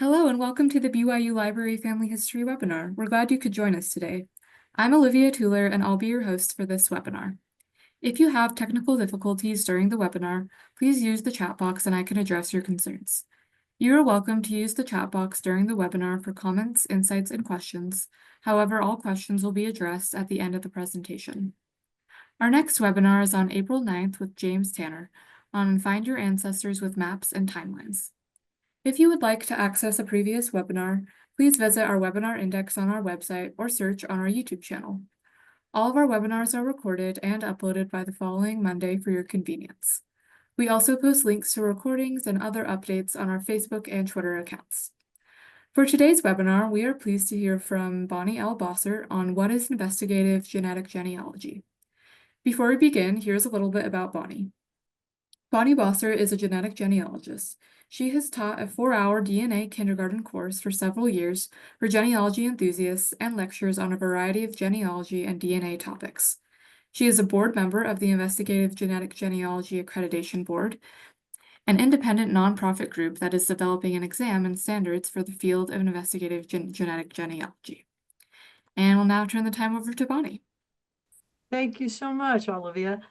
Hello and welcome to the BYU Library Family History webinar. We're glad you could join us today. I'm Olivia Tuller and I'll be your host for this webinar. If you have technical difficulties during the webinar, please use the chat box and I can address your concerns. You are welcome to use the chat box during the webinar for comments, insights, and questions. However, all questions will be addressed at the end of the presentation. Our next webinar is on April 9th with James Tanner on Find Your Ancestors with Maps and Timelines. If you would like to access a previous webinar, please visit our webinar index on our website or search on our YouTube channel. All of our webinars are recorded and uploaded by the following Monday for your convenience. We also post links to recordings and other updates on our Facebook and Twitter accounts. For today's webinar, we are pleased to hear from Bonnie L. Bossert on what is investigative genetic genealogy. Before we begin, here's a little bit about Bonnie. Bonnie Bossert is a genetic genealogist. She has taught a 4-hour DNA kindergarten course for several years for genealogy enthusiasts and lectures on a variety of genealogy and DNA topics. She is a board member of the Investigative Genetic Genealogy Accreditation Board, an independent nonprofit group that is developing an exam and standards for the field of investigative genetic genealogy. And we'll now turn the time over to Bonnie. Thank you so much, Olivia.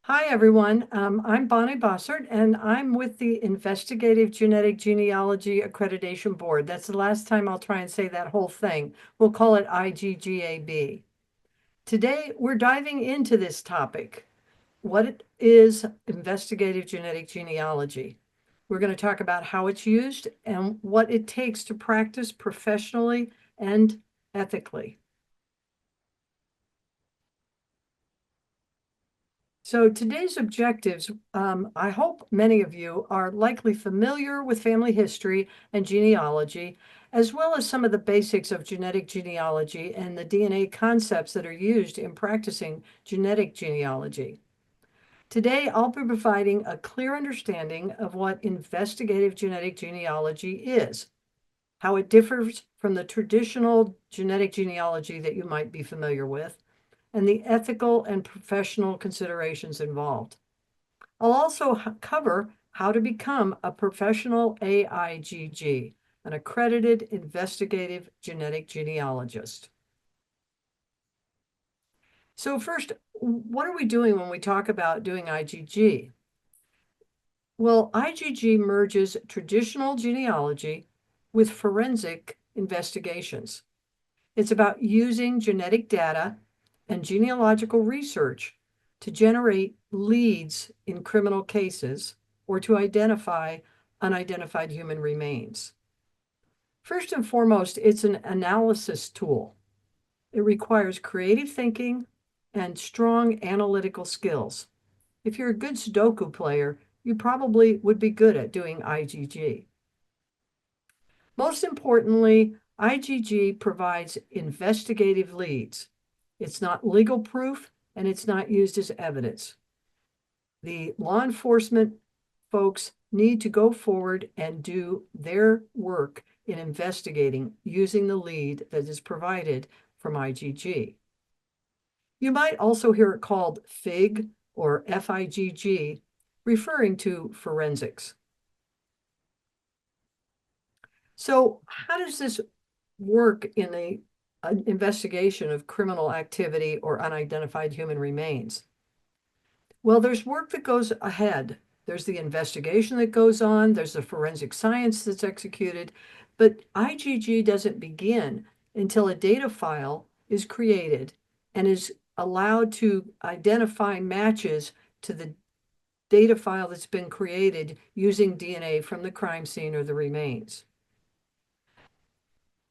Hi, everyone. I'm Bonnie Bossert, and I'm with the Investigative Genetic Genealogy Accreditation Board. That's the last time I'll try and say that whole thing. We'll call it IGGAB. Today, we're diving into this topic. What is investigative genetic genealogy? We're going to talk about how it's used and what it takes to practice professionally and ethically. So today's objectives, I hope many of you are likely familiar with family history and genealogy, as well as some of the basics of genetic genealogy and the DNA concepts that are used in practicing genetic genealogy. Today, I'll be providing a clear understanding of what investigative genetic genealogy is, how it differs from the traditional genetic genealogy that you might be familiar with, and the ethical and professional considerations involved. I'll also cover how to become a professional AIGG, an accredited investigative genetic genealogist. So first, what are we doing when we talk about doing IGG? Well, IGG merges traditional genealogy with forensic investigations. It's about using genetic data and genealogical research to generate leads in criminal cases or to identify unidentified human remains. First and foremost, it's an analysis tool. It requires creative thinking and strong analytical skills. If you're a good Sudoku player, you probably would be good at doing IGG. Most importantly, IGG provides investigative leads. It's not legal proof, and it's not used as evidence. The law enforcement folks need to go forward and do their work in investigating using the lead that is provided from IGG. You might also hear it called FIG or FIGG, referring to forensics. So how does this work in an investigation of criminal activity or unidentified human remains? Well, there's work that goes ahead. There's the investigation that goes on. There's the forensic science that's executed. But IGG doesn't begin until a data file is created and is allowed to identify matches to the data file that's been created using DNA from the crime scene or the remains.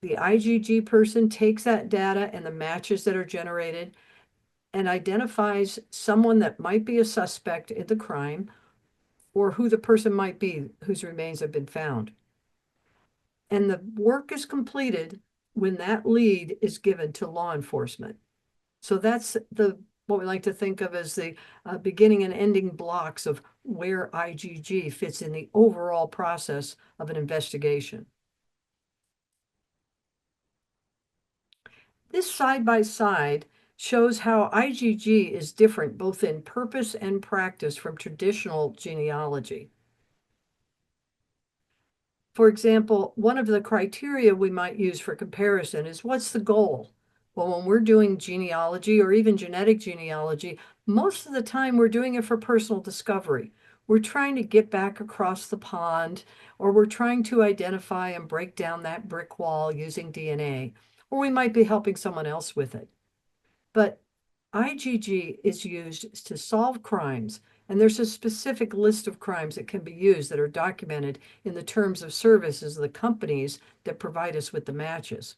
The IGG person takes that data and the matches that are generated and identifies someone that might be a suspect in the crime or who the person might be whose remains have been found. And the work is completed when that lead is given to law enforcement. So that's what we like to think of as the beginning and ending blocks of where IGG fits in the overall process of an investigation. This side-by-side shows how IGG is different both in purpose and practice from traditional genealogy. For example, one of the criteria we might use for comparison is what's the goal? Well, when we're doing genealogy or even genetic genealogy, most of the time we're doing it for personal discovery. We're trying to get back across the pond, or we're trying to identify and break down that brick wall using DNA, or we might be helping someone else with it. But IGG is used to solve crimes, and there's a specific list of crimes that can be used that are documented in the terms of services of the companies that provide us with the matches.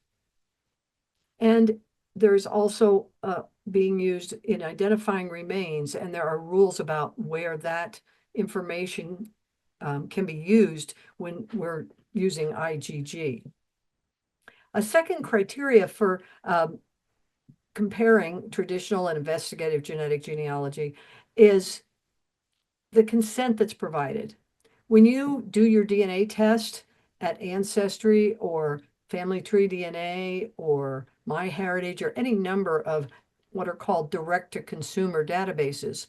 And there's also being used in identifying remains, and there are rules about where that information can be used when we're using IGG. A second criteria for comparing traditional and investigative genetic genealogy is the consent that's provided. When you do your DNA test at Ancestry or Family Tree DNA or MyHeritage or any number of what are called direct-to-consumer databases,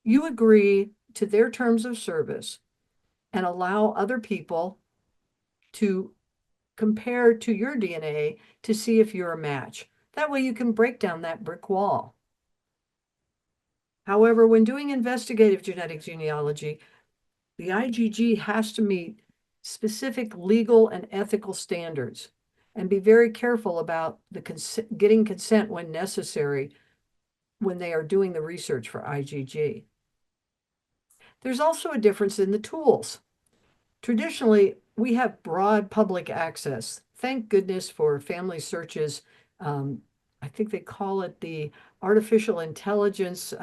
you agree to their terms of service and allow other people to compare to your DNA to see if you're a match. That way you can break down that brick wall. However, when doing investigative genetic genealogy, the IGG has to meet specific legal and ethical standards and be very careful about getting consent when necessary when they are doing the research for IGG. There's also a difference in the tools. Traditionally, we have broad public access. Thank goodness for family searches. I think they call it the artificial intelligence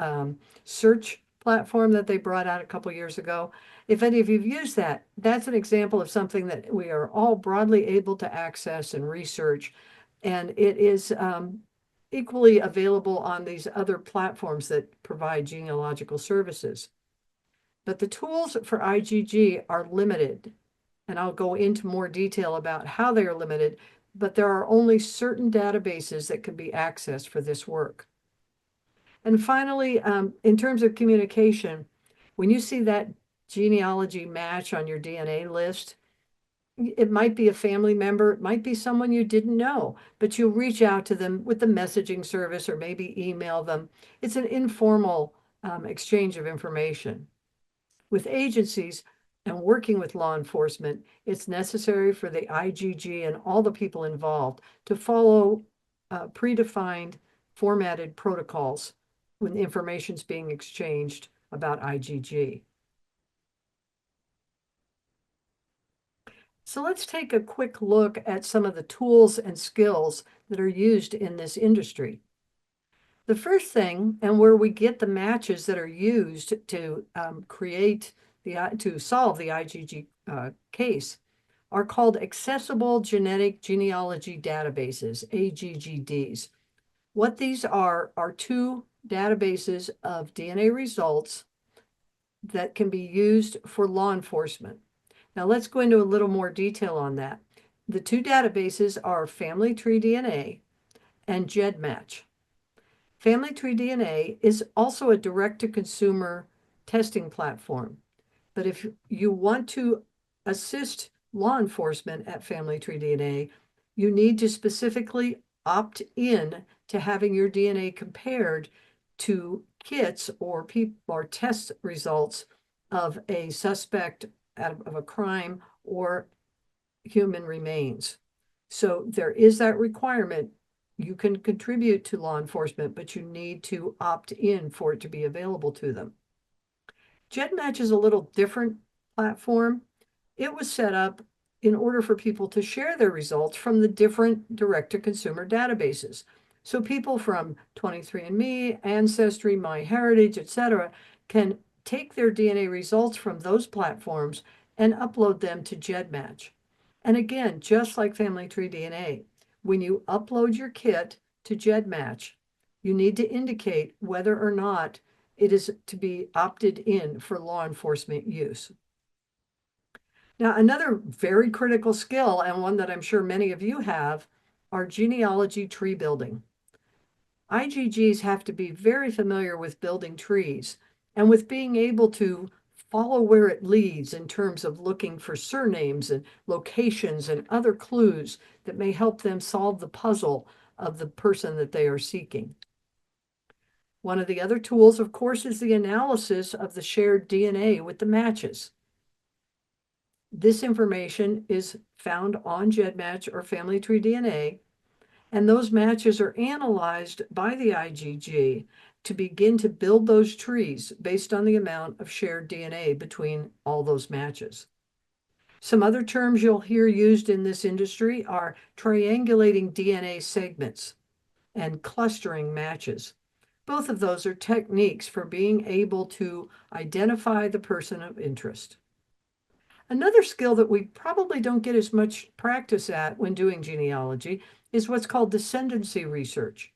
search platform that they brought out a couple years ago. If any of you've used that, that's an example of something that we are all broadly able to access and research. And it is equally available on these other platforms that provide genealogical services. But the tools for IGG are limited, and I'll go into more detail about how they are limited, but there are only certain databases that can be accessed for this work. And finally, in terms of communication, when you see that genealogy match on your DNA list, it might be a family member, it might be someone you didn't know, but you'll reach out to them with the messaging service or maybe email them. It's an informal exchange of information. With agencies and working with law enforcement, it's necessary for the IGG and all the people involved to follow predefined formatted protocols when information is being exchanged about IGG. So let's take a quick look at some of the tools and skills that are used in this industry. The first thing, and where we get the matches that are used to to solve the IGG case, are called accessible genetic genealogy databases, AGGDs. What these are two databases of DNA results that can be used for law enforcement. Now let's go into a little more detail on that. The two databases are Family Tree DNA and GEDmatch. Family Tree DNA is also a direct-to-consumer testing platform. But if you want to assist law enforcement at Family Tree DNA, you need to specifically opt in to having your DNA compared to kits or test results of a suspect of a crime or human remains. So there is that requirement. You can contribute to law enforcement, but you need to opt in for it to be available to them. GEDmatch is a little different platform. It was set up in order for people to share their results from the different direct-to-consumer databases. So people from 23andMe, Ancestry, MyHeritage, etc., can take their DNA results from those platforms and upload them to GEDmatch. And again, just like Family Tree DNA, when you upload your kit to GEDmatch, you need to indicate whether or not it is to be opted in for law enforcement use. Now, another very critical skill, and one that I'm sure many of you have, are genealogy tree building. IGGs have to be very familiar with building trees and with being able to follow where it leads in terms of looking for surnames and locations and other clues that may help them solve the puzzle of the person that they are seeking. One of the other tools, of course, is the analysis of the shared DNA with the matches. This information is found on GEDmatch or Family Tree DNA, and those matches are analyzed by the IGG to begin to build those trees based on the amount of shared DNA between all those matches. Some other terms you'll hear used in this industry are triangulating DNA segments and clustering matches. Both of those are techniques for being able to identify the person of interest. Another skill that we probably don't get as much practice at when doing genealogy is what's called descendancy research.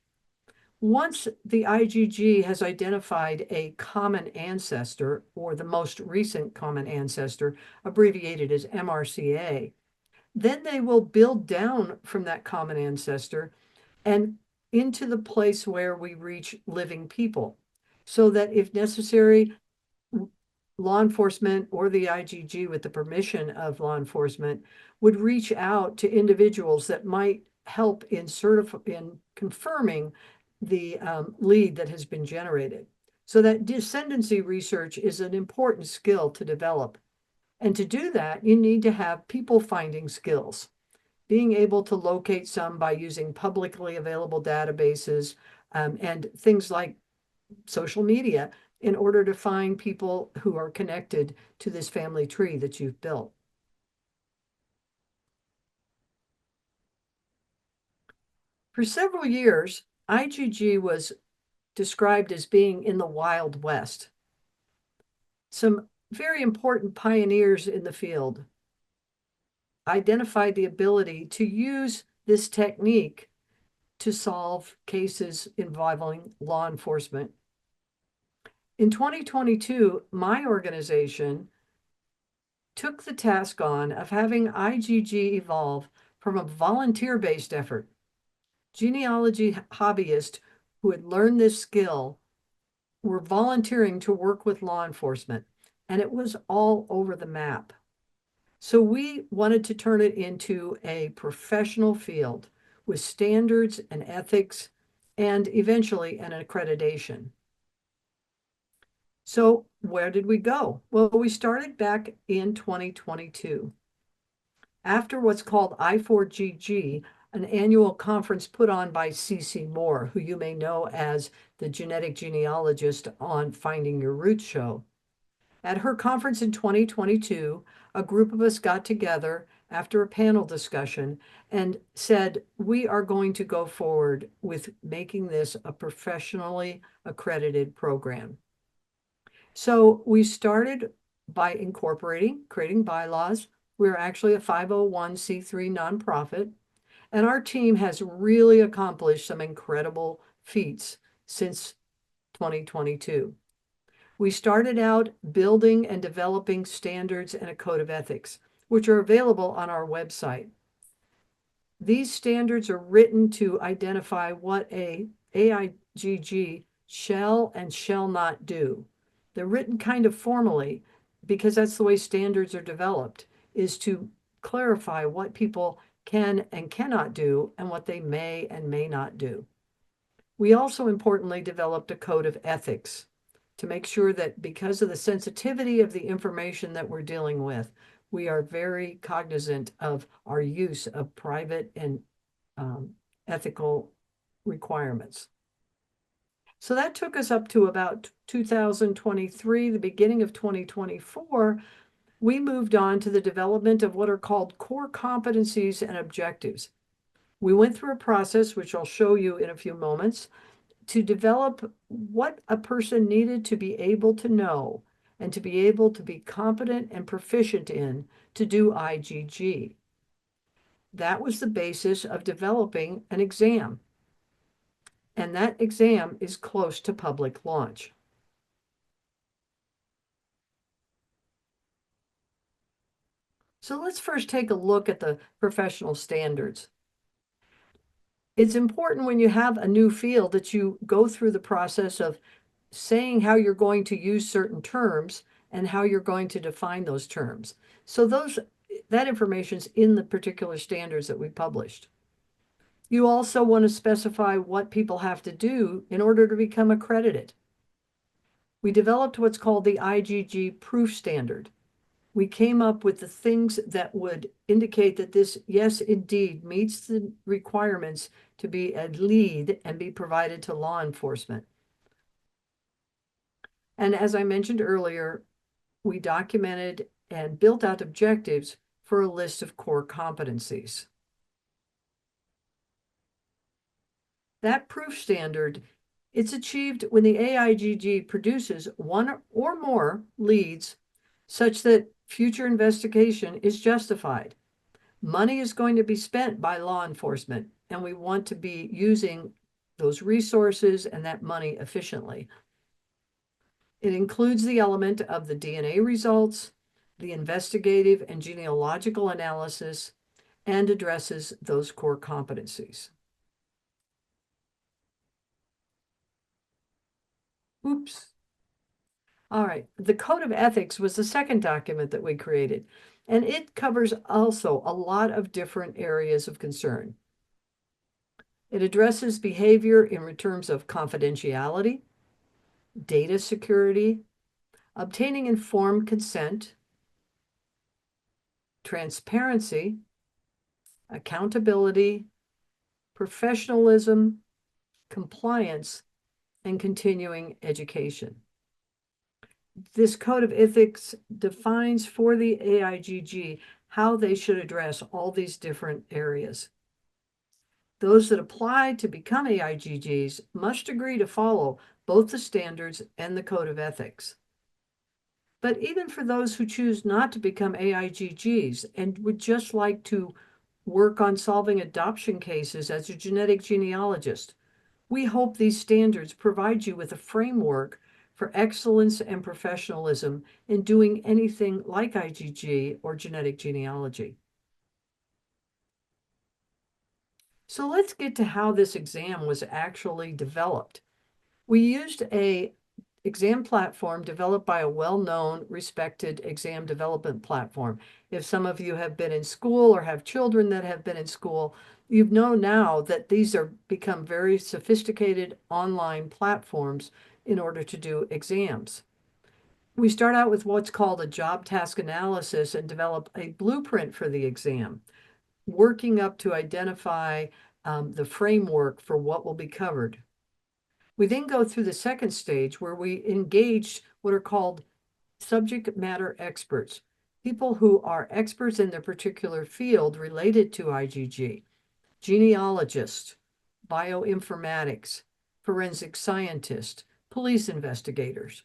Once the IGG has identified a common ancestor, or the most recent common ancestor, abbreviated as MRCA, then they will build down from that common ancestor and into the place where we reach living people, so that if necessary, law enforcement or the IGG, with the permission of law enforcement, would reach out to individuals that might help in confirming the lead that has been generated. So that descendancy research is an important skill to develop. And to do that, you need to have people finding skills, being able to locate some by using publicly available databases and things like social media in order to find people who are connected to this family tree that you've built. For several years, IGG was described as being in the Wild West. Some very important pioneers in the field identified the ability to use this technique to solve cases involving law enforcement. In 2022, my organization took the task on of having IGG evolve from a volunteer-based effort. Genealogy hobbyists who had learned this skill were volunteering to work with law enforcement, and it was all over the map. So we wanted to turn it into a professional field with standards and ethics and eventually an accreditation. So where did we go? Well, we started back in 2022. After what's called I4GG, an annual conference put on by C.C. Moore, who you may know as the genetic genealogist on Finding Your Roots show. At her conference in 2022, a group of us got together after a panel discussion and said, we are going to go forward with making this a professionally accredited program. So we started by creating bylaws. We're actually a 501c3 nonprofit, and our team has really accomplished some incredible feats since 2022. We started out building and developing standards and a code of ethics, which are available on our website. These standards are written to identify what a AIGG shall and shall not do. They're written kind of formally because that's the way standards are developed, is to clarify what people can and cannot do and what they may and may not do. We also importantly developed a code of ethics to make sure that because of the sensitivity of the information that we're dealing with, we are very cognizant of our use of private and ethical requirements. So that took us up to about 2023, the beginning of 2024. We moved on to the development of what are called core competencies and objectives. We went through a process, which I'll show you in a few moments, to develop what a person needed to be able to know and to be able to be competent and proficient in to do IGG. That was the basis of developing an exam. And that exam is close to public launch. So let's first take a look at the professional standards. It's important when you have a new field that you go through the process of saying how you're going to use certain terms and how you're going to define those terms. So that information's in the particular standards that we published. You also want to specify what people have to do in order to become accredited. We developed what's called the IGG proof standard. We came up with the things that would indicate that this, yes, indeed, meets the requirements to be a lead and be provided to law enforcement. And as I mentioned earlier, we documented and built out objectives for a list of core competencies. That proof standard, it's achieved when the AIGG produces one or more leads such that future investigation is justified. Money is going to be spent by law enforcement, and we want to be using those resources and that money efficiently. It includes the element of the DNA results, the investigative and genealogical analysis, and addresses those core competencies. Oops. All right, the Code of Ethics was the second document that we created, and it covers also a lot of different areas of concern. It addresses behavior in terms of confidentiality, data security, obtaining informed consent, transparency, accountability, professionalism, compliance, and continuing education. This code of ethics defines for the AIGG how they should address all these different areas. Those that apply to become AIGGs must agree to follow both the standards and the code of ethics. But even for those who choose not to become AIGGs and would just like to work on solving adoption cases as a genetic genealogist, we hope these standards provide you with a framework for excellence and professionalism in doing anything like IGG or genetic genealogy. So let's get to how this exam was actually developed. We used an exam platform developed by a well-known, respected exam development platform. If some of you have been in school or have children that have been in school, you know now that these are become very sophisticated online platforms in order to do exams. We start out with what's called a job task analysis and develop a blueprint for the exam, working up to identify the framework for what will be covered. We then go through the second stage where we engage what are called subject matter experts, people who are experts in their particular field related to IGG, genealogists, bioinformatics, forensic scientists, police investigators.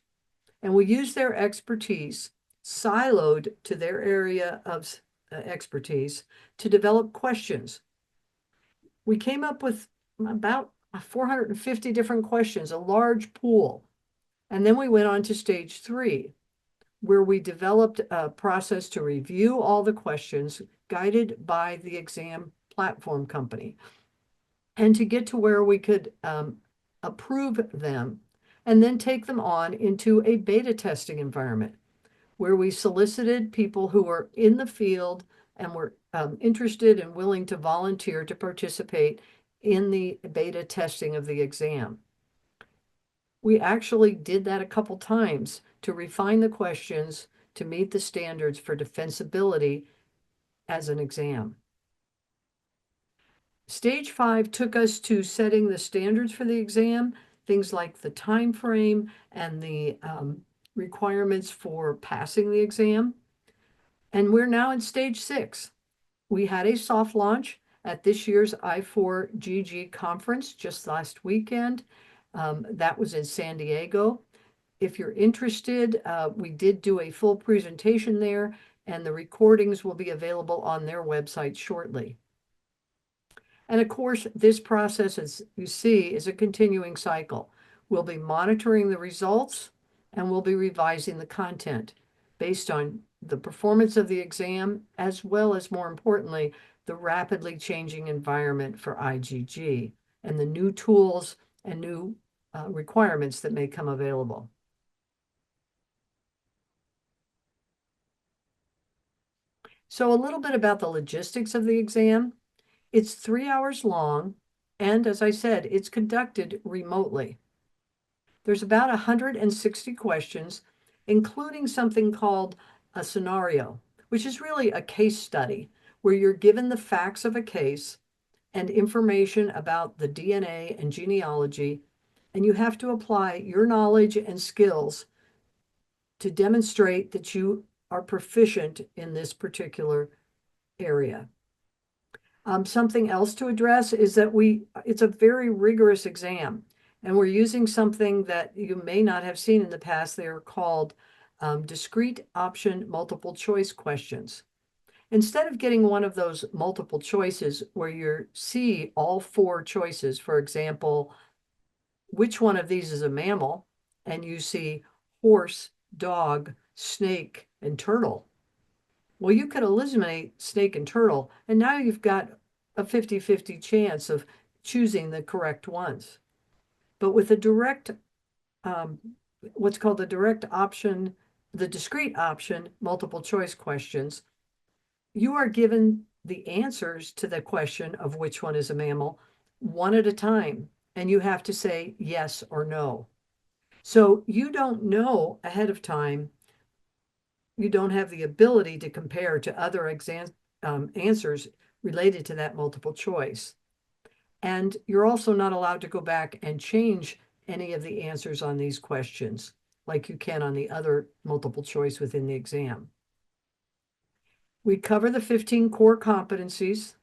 And we use their expertise, siloed to their area of expertise, to develop questions. We came up with about 450 different questions, a large pool. And then we went on to stage 3, where we developed a process to review all the questions guided by the exam platform company, and to get to where we could approve them and then take them on into a beta testing environment where we solicited people who were in the field and were interested and willing to volunteer to participate in the beta testing of the exam. We actually did that a couple times to refine the questions to meet the standards for defensibility as an exam. Stage 5 took us to setting the standards for the exam, things like the time frame and the requirements for passing the exam. And we're now in stage 6. We had a soft launch at this year's I4GG conference just last weekend. That was in San Diego. If you're interested, we did do a full presentation there, and the recordings will be available on their website shortly. And of course, this process, as you see, is a continuing cycle. We'll be monitoring the results, and we'll be revising the content based on the performance of the exam, as well as, more importantly, the rapidly changing environment for IGG and the new tools and new requirements that may come available. So a little bit about the logistics of the exam. It's 3 hours long, and as I said, it's conducted remotely. There's about 160 questions, including something called a scenario, which is really a case study where you're given the facts of a case and information about the DNA and genealogy, and you have to apply your knowledge and skills to demonstrate that you are proficient in this particular area. Something else to address is that it's a very rigorous exam, and we're using something that you may not have seen in the past. They are called discrete option multiple choice questions. Instead of getting one of those multiple choices where you see all four choices, for example, which one of these is a mammal, and you see horse, dog, snake, and turtle. Well, you could eliminate snake and turtle, and now you've got a 50-50 chance of choosing the correct ones. But with a direct, um, what's called the direct option, the discrete option multiple choice questions, you are given the answers to the question of which one is a mammal one at a time, and you have to say yes or no. So you don't know ahead of time. You don't have the ability to compare to other answers related to that multiple choice. And you're also not allowed to go back and change any of the answers on these questions like you can on the other multiple choice within the exam. We cover the 15 core competencies,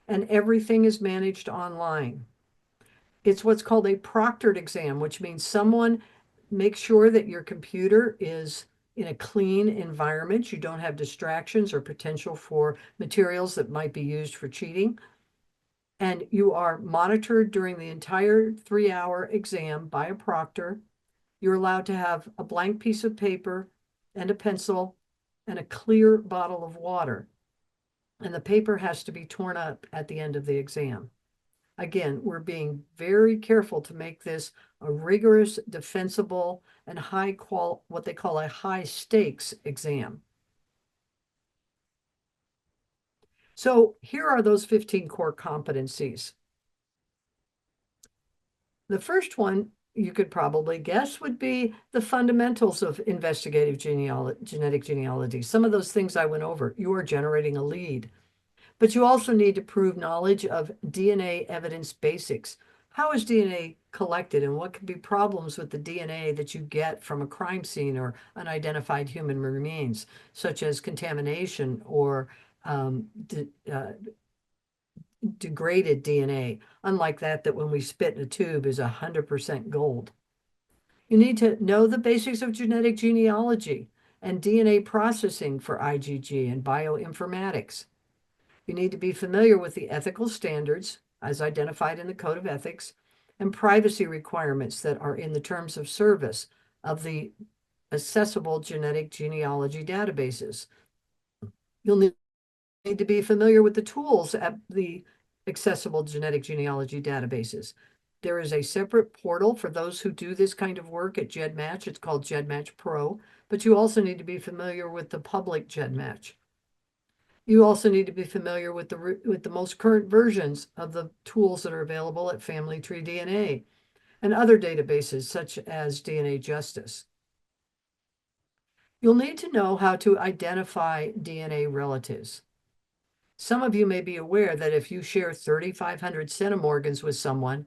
and everything is managed online. It's what's called a proctored exam, which means someone makes sure that your computer is in a clean environment. You don't have distractions or potential for materials that might be used for cheating. And you are monitored during the entire 3-hour exam by a proctor. You're allowed to have a blank piece of paper and a pencil and a clear bottle of water. And the paper has to be torn up at the end of the exam. Again, we're being very careful to make this a rigorous, defensible, and what they call a high stakes exam. So here are those 15 core competencies. The first one you could probably guess would be the fundamentals of investigative genetic genealogy. Some of those things I went over. You are generating a lead. But you also need to prove knowledge of DNA evidence basics. How is DNA collected, and what could be problems with the DNA that you get from a crime scene or unidentified human remains, such as contamination or degraded DNA, unlike that when we spit in a tube is 100% gold. You need to know the basics of genetic genealogy and DNA processing for IGG and bioinformatics. You need to be familiar with the ethical standards as identified in the Code of Ethics and privacy requirements that are in the terms of service of the accessible genetic genealogy databases. You'll need to be familiar with the tools at the accessible genetic genealogy databases. There is a separate portal for those who do this kind of work at GEDmatch. It's called GEDmatch Pro, but you also need to be familiar with the public GEDmatch. You also need to be familiar with the most current versions of the tools that are available at Family Tree DNA and other databases such as DNA Justice. You'll need to know how to identify DNA relatives. Some of you may be aware that if you share 3,500 centimorgans with someone,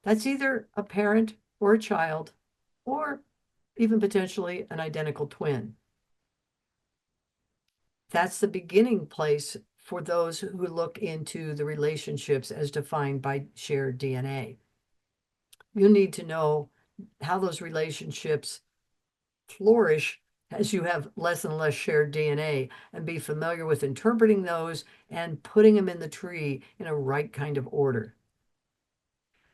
that's either a parent or a child, or even potentially an identical twin. That's the beginning place for those who look into the relationships as defined by shared DNA. You need to know how those relationships flourish as you have less and less shared DNA, and be familiar with interpreting those and putting them in the tree in a right kind of order.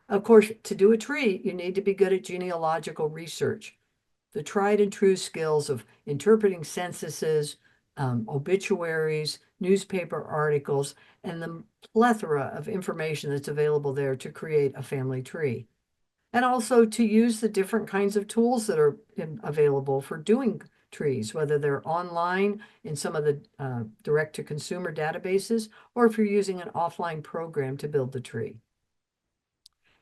Of course, to do a tree, you need to be good at genealogical research. The tried and true skills of interpreting censuses, obituaries, newspaper articles, and the plethora of information that's available there to create a family tree. And also to use the different kinds of tools that are available for doing trees, whether they're online in some of the direct-to-consumer databases, or if you're using an offline program to build the tree.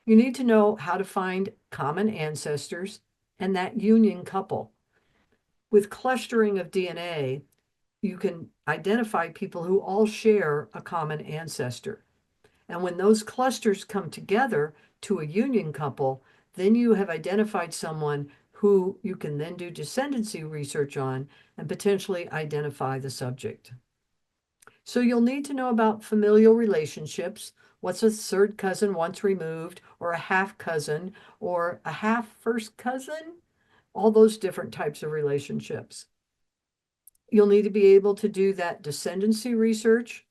You need to know how to find common ancestors and that union couple. With clustering of DNA, you can identify people who all share a common ancestor. And when those clusters come together to a union couple, then you have identified someone who you can then do descendancy research on and potentially identify the subject. So you'll need to know about familial relationships. What's a third cousin once removed, or a half cousin, or a half first cousin? All those different types of relationships. You'll need to be able to do that descendancy research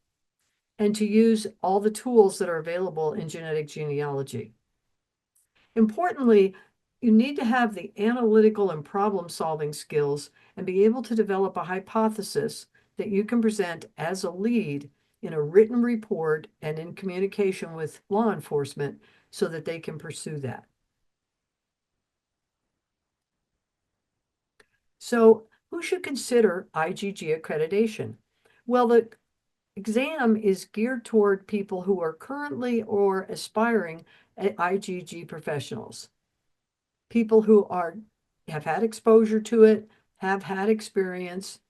and to use all the tools that are available in genetic genealogy. Importantly, you need to have the analytical and problem-solving skills and be able to develop a hypothesis that you can present as a lead in a written report and in communication with law enforcement so that they can pursue that. So, who should consider IGG accreditation? Well, the exam is geared toward people who are currently or aspiring at IGG professionals. People who have had exposure to it, have had experience,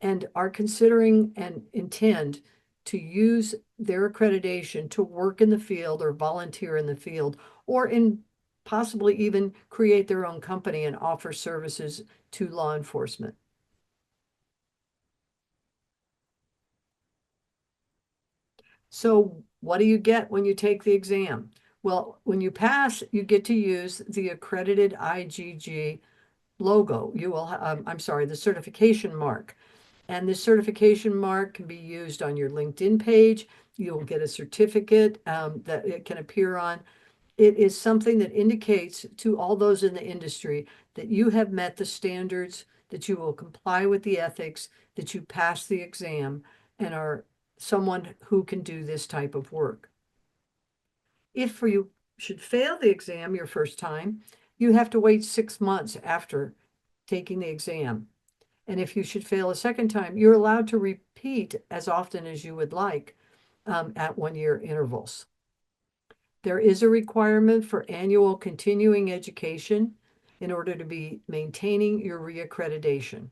and are considering and intend to use their accreditation to work in the field or volunteer in the field, or in possibly even create their own company and offer services to law enforcement. So what do you get when you take the exam? Well, when you pass, you get to use the accredited IGG logo. You will, I'm sorry, the certification mark. And this certification mark can be used on your LinkedIn page. You'll get a certificate that it can appear on. It is something that indicates to all those in the industry that you have met the standards, that you will comply with the ethics, that you pass the exam, and are someone who can do this type of work. If you should fail the exam your first time, you have to wait 6 months after taking the exam. And if you should fail a second time, you're allowed to repeat as often as you would like at 1-year intervals. There is a requirement for annual continuing education in order to be maintaining your reaccreditation.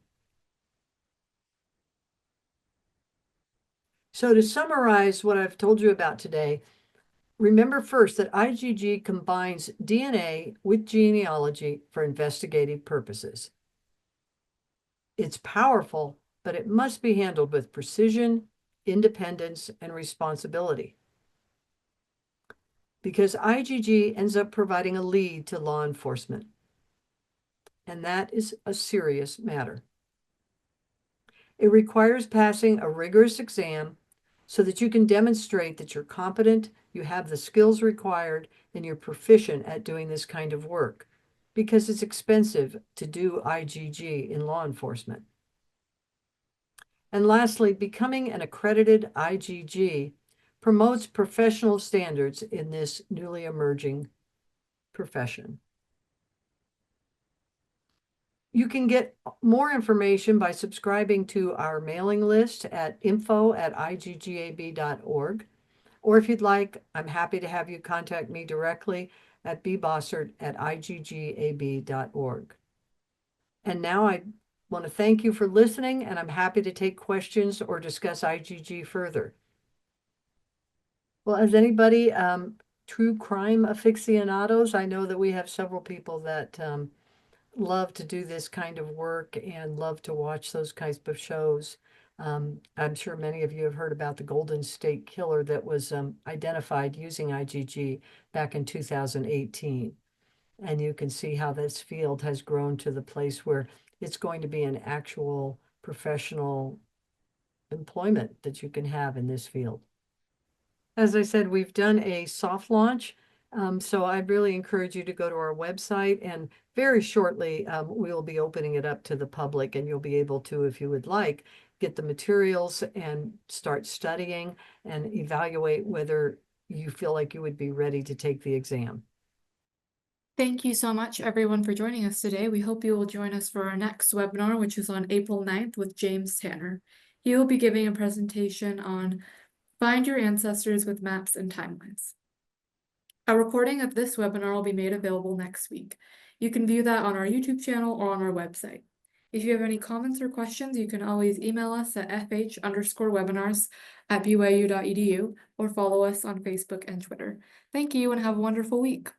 So to summarize what I've told you about today, remember first that IGG combines DNA with genealogy for investigative purposes. It's powerful, but it must be handled with precision, independence, and responsibility. Because IGG ends up providing a lead to law enforcement. And that is a serious matter. It requires passing a rigorous exam so that you can demonstrate that you're competent, you have the skills required, and you're proficient at doing this kind of work, because it's expensive to do IGG in law enforcement. And lastly, becoming an accredited IGG promotes professional standards in this newly emerging profession. You can get more information by subscribing to our mailing list at info@iggab.org. Or if you'd like, I'm happy to have you contact me directly at bbossert@iggab.org. And now I want to thank you for listening, and I'm happy to take questions or discuss IGG further. Well, as anybody, true crime aficionados, I know that we have several people that love to do this kind of work and love to watch those kinds of shows. I'm sure many of you have heard about the Golden State Killer that was identified using IGG back in 2018. And you can see how this field has grown to the place where it's going to be an actual professional employment that you can have in this field. As I said, we've done a soft launch. So I really encourage you to go to our website, and very shortly we'll be opening it up to the public, and you'll be able to, if you would like, get the materials and start studying and evaluate whether you feel like you would be ready to take the exam. Thank you so much, everyone, for joining us today. We hope you will join us for our next webinar, which is on April 9th with James Tanner. He will be giving a presentation on Find Your Ancestors with Maps and Timelines. A recording of this webinar will be made available next week. You can view that on our YouTube channel or on our website. If you have any comments or questions, you can always email us at fh_webinars@byu.edu or follow us on Facebook and Twitter. Thank you and have a wonderful week.